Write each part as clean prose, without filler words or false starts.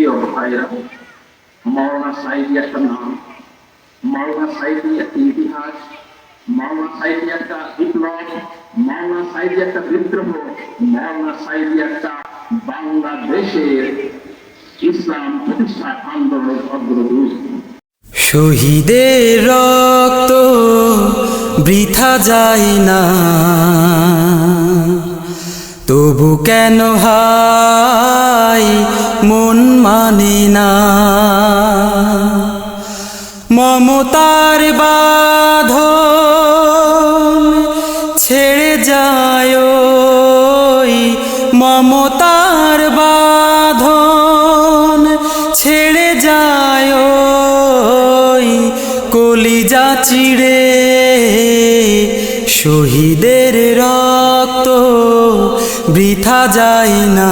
প্রিয় ভাইরা, মাওলানা সাঈদী একটা নাম, মাওলানা সাঈদী একটা ইতিহাস, মাওলানা সাঈদী একটা বিপ্লব, মাওলানা সাঈদী একটা বিদ্রোহ, মাওলানা সাঈদী একটা বাংলাদেশের ইসলাম প্রতিষ্ঠা আন্দোলনের অগ্রদূত। শহীদের রক্ত বৃথা যায় না, তবু কেন হায় মন মানে না। মমতার বাঁধন ছেড়ে যায়, মমতার বাঁধন ছেড়ে যায়, কলিজা চিড়ে শহীদের রক্ত বৃথা যায় না,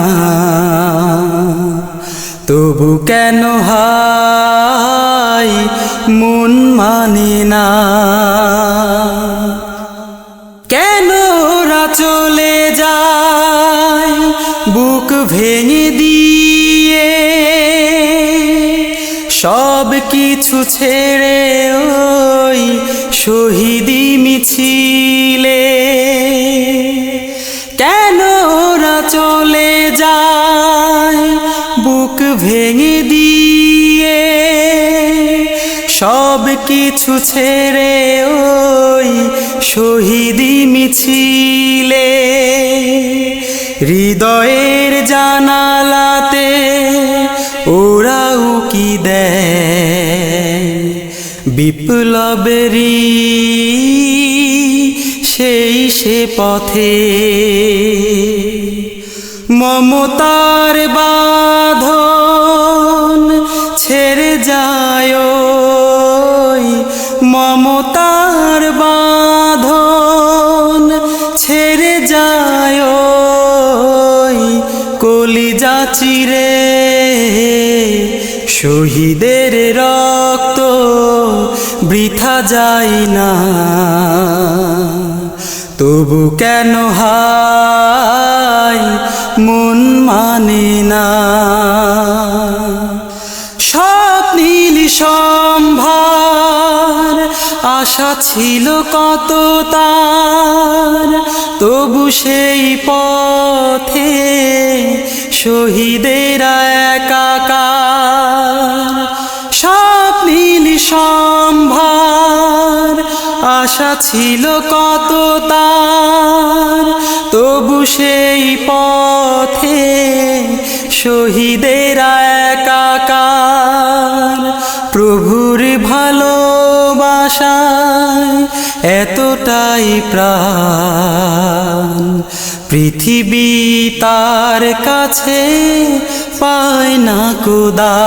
তবু কেন হায় মন মানে না। কেন ওরা চলে যায় বুক ভেঙে দিয়ে, সব কিছু ছেড়ে ওই শহীদি মিছিলে। কেন ওরা চলে যায় বুক ভেঙে দিয়ে, সব কিছু ছেড়ে ওই শহীদি মিছিলে। হৃদয়ের জানালাতে ওরা উকি দেয় বিপ্লবেরই সেই সে পথে। মমতার বাঁধন ছেড়ে যায়, মমতার বাঁধন ছেড়ে যায়, কলিজা চিরে শহীদের রক্ত বৃথা যায় না, তবু কেন হায় মন মানে না। স্বপ্নিল সম্ভার আশা ছিল কত তার, তবু সেই পথে শহীদেরা একাকার। স্বপ্নিল সম্ভার আশা ছিল কত তার, তবু সেই পথে শহীদেরা একাকার। প্রভুর ভালোবাসায় এতটাই প্রাণ, পৃথিবী তার কাছে পায় না খোদা।